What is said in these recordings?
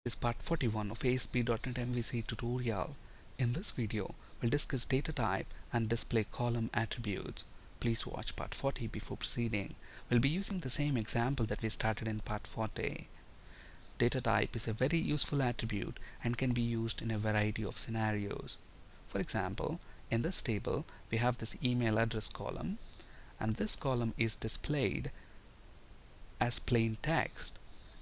This is part 41 of ASP.NET MVC tutorial. In this video, we'll discuss data type and display column attributes. Please watch part 40 before proceeding. We'll be using the same example that we started in part 40. Data type is a very useful attribute and can be used in a variety of scenarios. For example, in this table, we have this email address column, and this column is displayed as plain text.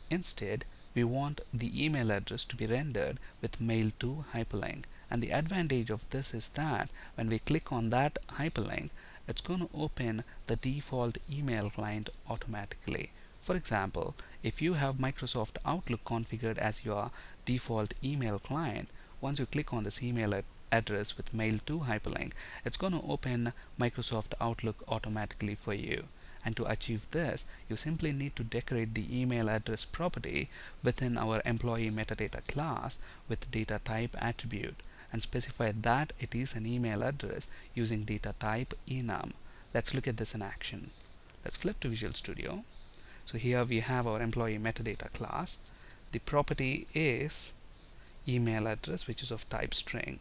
Instead, we want the email address to be rendered with mail to hyperlink, and the advantage of this is that when we click on that hyperlink, it's going to open the default email client automatically. For example, if you have Microsoft Outlook configured as your default email client, once you click on this email address with mail to hyperlink, it's going to open Microsoft Outlook automatically for you. And to achieve this, you simply need to decorate the email address property within our employee metadata class with data type attribute and specify that it is an email address using data type enum. Let's look at this in action. Let's flip to Visual Studio. So here we have our employee metadata class. The property is email address, which is of type string.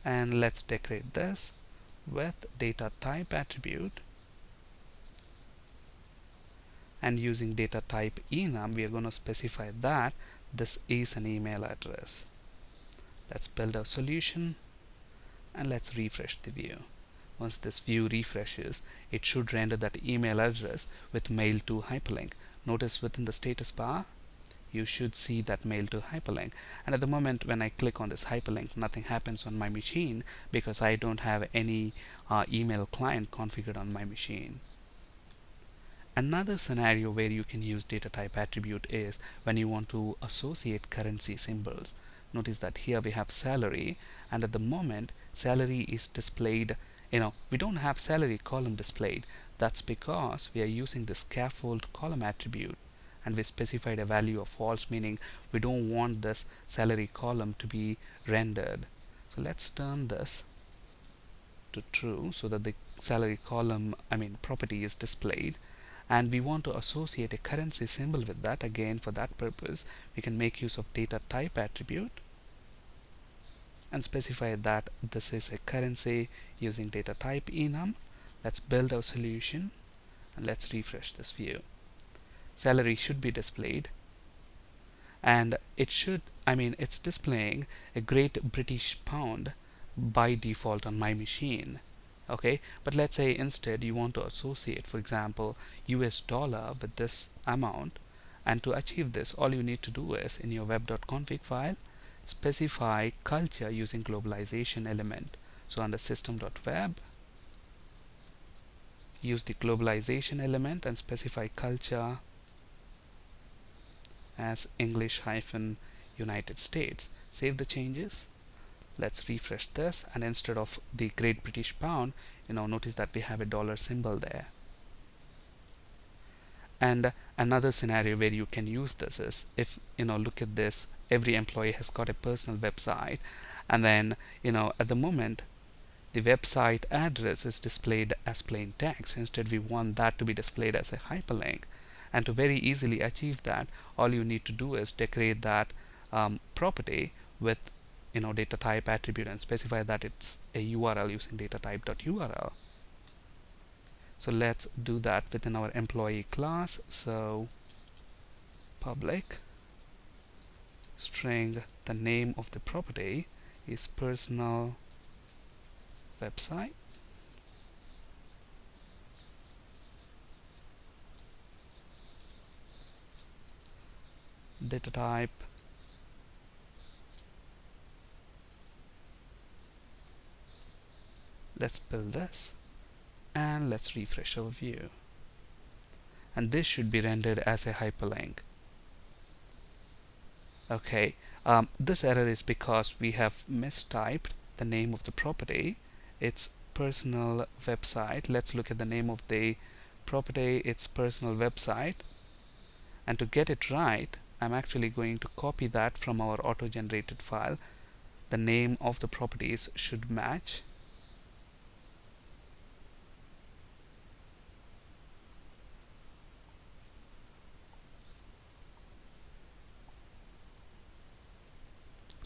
And let's decorate this with data type attribute, and using data type enum we are going to specify that this is an email address. Let's build our solution and let's refresh the view. Once this view refreshes, it should render that email address with mail to hyperlink. Notice within the status bar you should see that mail to hyperlink, and at the moment when I click on this hyperlink, nothing happens on my machine because I don't have any email client configured on my machine. Another scenario where you can use data type attribute is when you want to associate currency symbols. Notice that here we have salary, and at the moment salary is displayed, we don't have salary column displayed. That's because we are using the scaffold column attribute, and we specified a value of false, meaning we don't want this salary column to be rendered. So let's turn this to true so that the salary column property is displayed, and we want to associate a currency symbol with that. Again, for that purpose we can make use of data type attribute and specify that this is a currency using data type enum. Let's build our solution and let's refresh this view. Salary should be displayed, and it's displaying a Great British Pound by default on my machine. Okay, but let's say instead you want to associate, for example, US dollar with this amount, and to achieve this all you need to do is in your web.config file specify culture using globalization element. So under system.web, use the globalization element and specify culture as English-United States. Save the changes. Let's refresh this, and instead of the Great British Pound, notice that we have a dollar symbol there. And another scenario where you can use this is if look at this, every employee has got a personal website, and then at the moment the website address is displayed as plain text. Instead we want that to be displayed as a hyperlink, and to very easily achieve that all you need to do is decorate that property with data type attribute and specify that it's a URL using data type.url. So let's do that within our employee class. So public string, the name of the property is personal website, data type let's build this and let's refresh our view, and this should be rendered as a hyperlink. Okay, this error is because we have mistyped the name of the property. It's personal website. Let's look at the name of the property. It's personal website, and to get it right I'm actually going to copy that from our auto-generated file. The name of the properties should match,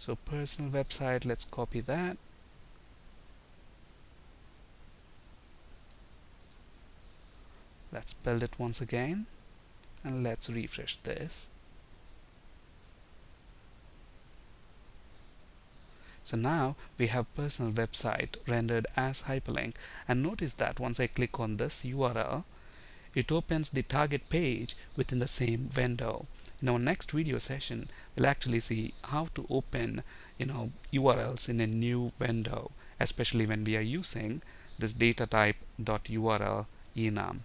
So personal website, let's copy that. Let's build it once again, and let's refresh this. So now we have personal website rendered as hyperlink, and notice that once I click on this URL, it opens the target page within the same window. In our next video session, we'll actually see how to open URLs in a new window, especially when we are using this datatype.url enum.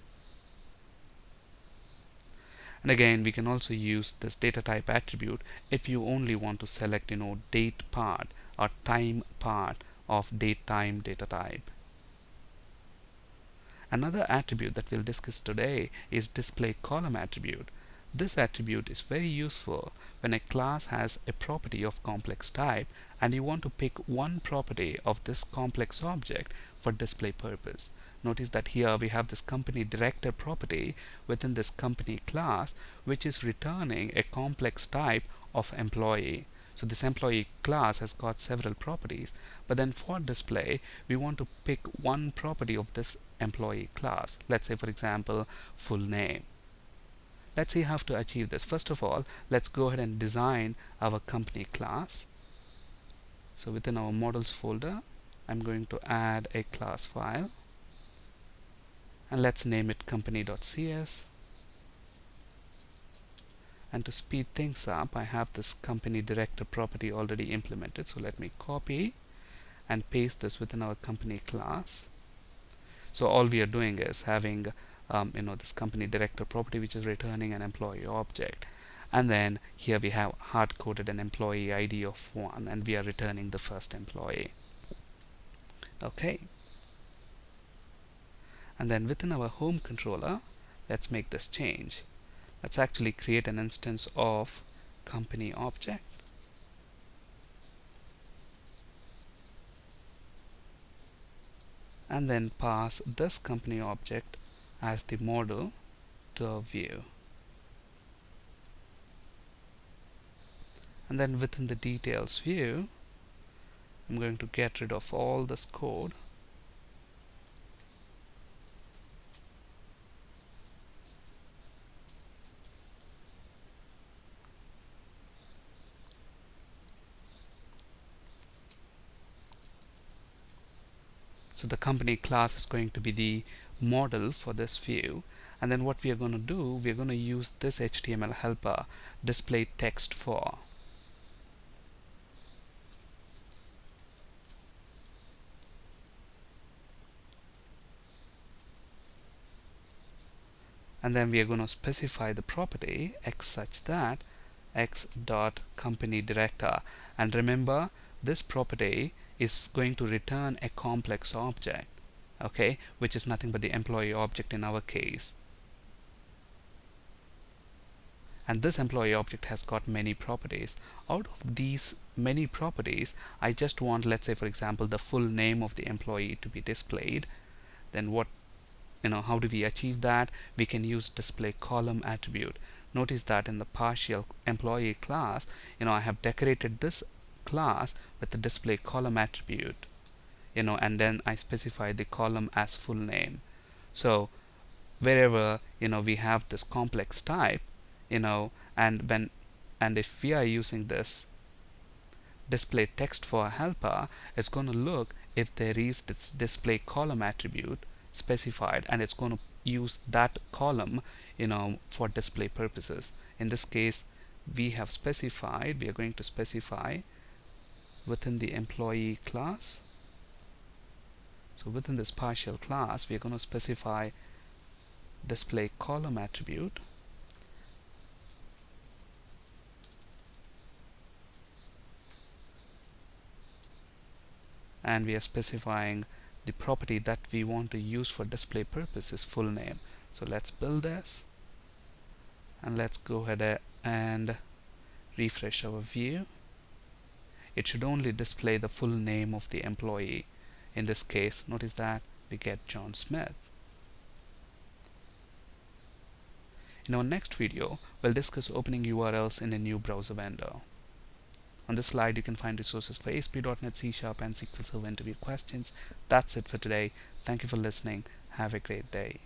And again, we can also use this data type attribute if you only want to select date part or time part of date time data type. Another attribute that we'll discuss today is display column attribute. This attribute is very useful when a class has a property of complex type and you want to pick one property of this complex object for display purpose. Notice that here we have this company director property within this company class, which is returning a complex type of employee. So this employee class has got several properties, but then for display we want to pick one property of this employee class. Let's say, for example, full name. Let's see how to achieve this. First of all, let's go ahead and design our company class. So within our models folder, I'm going to add a class file, and let's name it company.cs. And to speed things up, I have this company director property already implemented, so let me copy and paste this within our company class. So all we are doing is having this company director property, which is returning an employee object, and then here we have hard-coded an employee ID of 1, and we are returning the first employee. Okay, and then within our home controller, let's make this change. Let's actually create an instance of company object, and then pass this company object as the model to our view. And then within the details view, I'm going to get rid of all this code So the company class is going to be the model for this view. And then what we are going to do, we are going to use this HTML helper, display text for. And then we are going to specify the property x such that x dot company director. And remember, this property is going to return a complex object, okay, which is nothing but the employee object in our case. And this employee object has got many properties. Out of these many properties, I just want, let's say for example, the full name of the employee to be displayed. Then how do we achieve that? We can use display column attribute. Notice that in the partial employee class, I have decorated this class with the display column attribute, and then I specify the column as full name. So wherever we have this complex type, and if we are using this display text for helper, it's going to look if there is this display column attribute specified, and it's going to use that column for display purposes. In this case, we are going to specify within the employee class. So within this partial class, we are going to specify display column attribute, and we are specifying the property that we want to use for display purposes, full name. So let's build this, and let's go ahead and refresh our view. It should only display the full name of the employee. In this case, notice that we get John Smith. In our next video, we'll discuss opening URLs in a new browser window. On this slide you can find resources for ASP.NET, C# and SQL Server interview questions. That's it for today. Thank you for listening. Have a great day.